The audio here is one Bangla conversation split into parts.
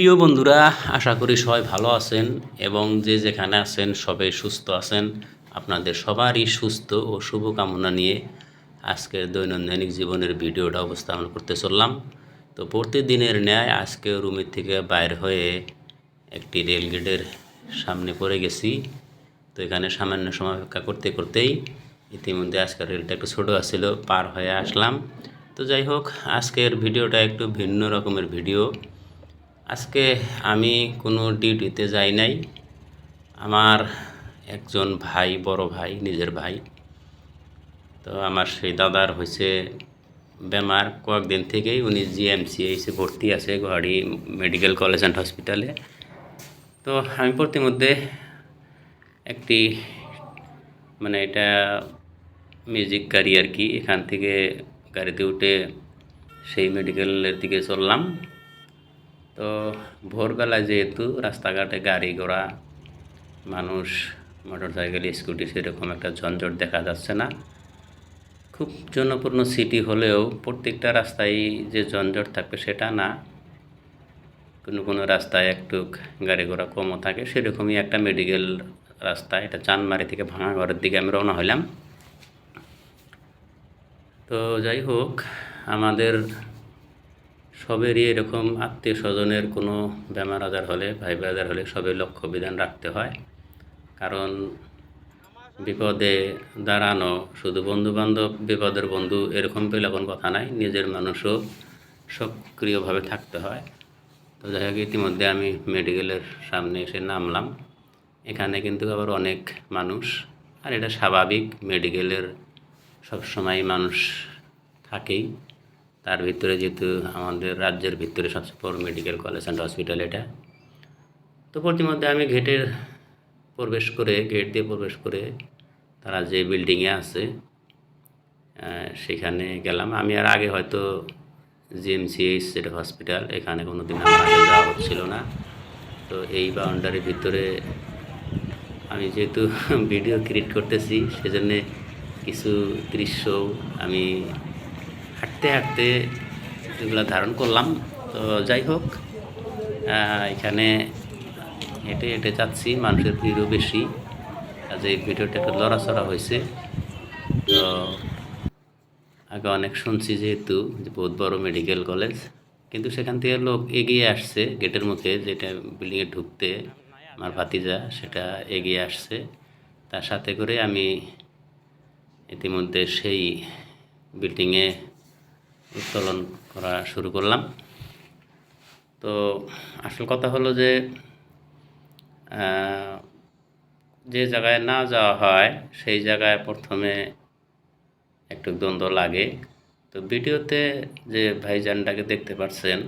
প্রিয় বন্ধুরা, আশা করি সবাই ভালো আছেন এবং যে যেখানে আছেন সবাই সুস্থ আছেন। আপনাদের সবারই সুস্থ ও শুভকামনা নিয়ে আজকের দৈনন্দিন জীবনের ভিডিওটা উপস্থাপন করতে চললাম। তো প্রতিদিনের ন্যায় আজকে রুমের থেকে বাইর হয়ে একটি রেলগেটের সামনে পড়ে গেছি। তো এখানে সামান্য সময় অপেক্ষা করতে করতেই ইতিমধ্যে আজকের রেলটা একটু ছোটো আসছিল, পার হয়ে আসলাম। তো যাই হোক, আজকের ভিডিওটা একটু ভিন্ন রকমের ভিডিও। আজকে আমি কোনো ডিউটিতে যাই নাই। আমার একজন ভাই, বড় ভাই, নিজের ভাই, তো আমার সেই দাদার হয়েছে বেমার কয়েকদিন থেকেই। উনি জিএমসিএইচে ভর্তি আছে, গুয়াহাটি মেডিকেল কলেজ অ্যান্ড হসপিটালে। তো আমি প্রতিমধ্যে একটি এটা মিউজিক গাড়ি আর কি, এখান থেকে গাড়িতে উঠে সেই মেডিকেলের দিকে চললাম। তো ভোরবেলা যেহেতু রাস্তাঘাটে গাড়ি ঘোড়া, মানুষ, মোটর সাইকেল, স্কুটি সেরকম একটা ঝঞ্ঝট দেখা যাচ্ছে না। খুব জনপূর্ণ সিটি হলেও প্রত্যেকটা রাস্তায় যে ঝঞ্ঝট থাকবে সেটা না, কোনো কোনো রাস্তায় একটু গাড়ি ঘোড়া কমও থাকে। সেরকমই একটা মেডিকেল রাস্তা, এটা চানমারি থেকে ভাঙাঘরের দিকে আমি রওনা হইলাম। তো যাই হোক, আমাদের সবেরই এরকম আত্মীয় স্বজনের কোনো বেমার আজার হলে, ভাই আজার হলে সবের লক্ষ্য বিধান রাখতে হয়। কারণ বিপদে দাঁড়ানো, শুধু বন্ধুবান্ধব বিপদের বন্ধু এরকম পেলে কোনো কথা নাই, নিজের মানুষও সক্রিয়ভাবে থাকতে হয়। তো যাই হোক, ইতিমধ্যে আমি মেডিকেলের সামনে এসে নামলাম। এখানে কিন্তু আবার অনেক মানুষ, আর এটা স্বাভাবিক, মেডিকেলের সবসময় মানুষ থাকেই। তার ভিতরে যেহেতু আমাদের রাজ্যের ভিতরে সবচেয়ে বড় মেডিকেল কলেজ অ্যান্ড হসপিটাল এটা। তো প্রতিমধ্যে আমি গেট দিয়ে প্রবেশ করে তারা যে বিল্ডিংয়ে আছে সেখানে গেলাম। আমি আর আগে হয়তো জিএমসিএইচ যেটা হসপিটাল, এখানে কোনো দিন আমার আগে যাওয়া হচ্ছিল না। তো এই বাউন্ডারির ভিতরে আমি যেহেতু ভিডিও ক্রিয়েট করতেছি, সেজন্যে কিছু দৃশ্য আমি হাঁটতে হাঁটতে এগুলো ধারণ করলাম। তো যাই হোক, এখানে হেঁটে হেঁটে যাচ্ছি, মানুষের ভিড়ও বেশি, কাজে ভিডিওটা একটু লড়াচড়া হয়েছে। তো আগে অনেক শুনছি যেহেতু যে বহুত বড় মেডিকেল কলেজ, কিন্তু সেখান থেকে লোক এগিয়ে আসছে গেটের মুখে, যেটা বিল্ডিংয়ে ঢুকতে আমার ভাতিজা সেটা এগিয়ে আসছে। তার সাথে করে আমি ইতিমধ্যে সেই বিল্ডিংয়ে উত্তোলন করা শুরু করলাম। তো আসল কথা হলো যে যে জায়গায় না যাওয়া হয় সেই জায়গায় প্রথমে একটু দ্বন্দ্ব লাগে। তো ভিডিওতে যে ভাইজানটাকে দেখতে পাচ্ছেন,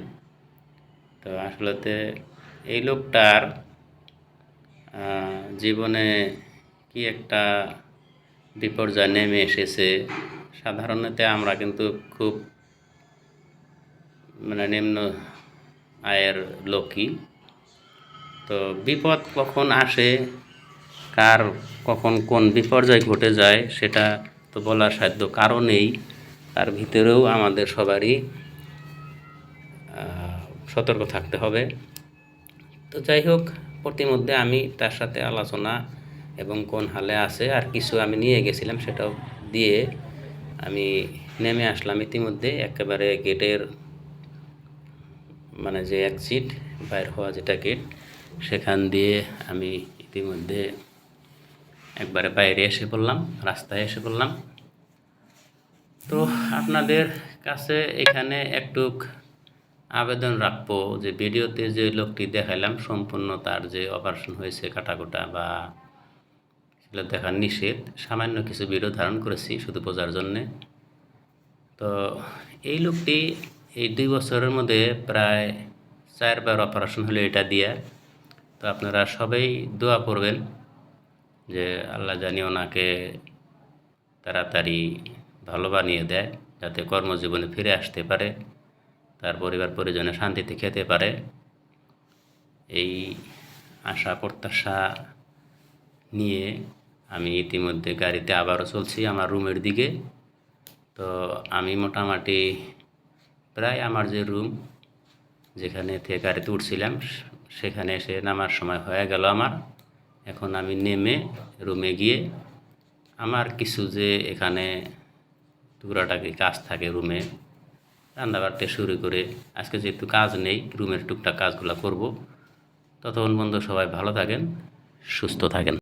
তো আসলেতে এই লোকটার জীবনে কি একটা বিপর্যয় নেমে এসেছে। সাধারণত আমরা কিন্তু খুব নিম্ন আয়ের লোকই। তো বিপদ কখন আসে, কার কখন কোন বিপর্যয় ঘটে যায় সেটা তো বলার সাধ্য কারও নেই। তার ভিতরেও আমাদের সবারই সতর্ক থাকতে হবে। তো যাই হোক, প্রতিমধ্যে আমি তার সাথে আলোচনা এবং কোন হালে আছে আর কিছু আমি নিয়ে গেছিলাম সেটাও দিয়ে আমি নেমে আসলাম। ইতিমধ্যে একেবারে গেটের যে এক্সিট, বাইর হওয়া যেটা গেট, সেখান দিয়ে আমি ইতিমধ্যে একবারে বাইরে এসে পড়লাম, রাস্তায় এসে পড়লাম। তো আপনাদের কাছে এখানে একটু আবেদন রাখবো যে ভিডিওতে যে লোকটি দেখাইলাম সম্পূর্ণ তার যে অপারেশন হয়েছে কাটাকুটা বা সেটা দেখার নিষেধ, সামান্য কিছু ভিডিও ধারণ করেছি শুধু বোঝার জন্যে। তো এই লোকটি এই 2 বছরের মধ্যে প্রায় 4 বার অপারেশন হলো এটা দিয়ে। তো আপনারা সবাই দোয়া করবেন যে আল্লাহ জানি ওনাকে তাড়াতাড়ি ভালো বানিয়ে দেয়, যাতে কর্মজীবনে ফিরে আসতে পারে, তার পরিবার পরিজনে শান্তিতে খেতে পারে। এই আশা প্রত্যাশা নিয়ে আমি ইতিমধ্যে গাড়িতে আবারও চলছি আমার রুমের দিকে। তো আমি মোটামুটি প্রায় আমার যে রুম যেখানে থেকে গাড়িতে উঠছিলাম সেখানে এসে নামার সময় হয়ে গেল আমার। এখন আমি নেমে রুমে গিয়ে আমার কিছু যে এখানে টুকরাটাকি কাজ থাকে রুমে, রান্নাবাড়তে শুরু করে আজকে যেহেতু কাজ নেই রুমের টুকটাক কাজগুলো করব। ততক্ষণ বন্ধু সবাই ভালো থাকেন, সুস্থ থাকেন।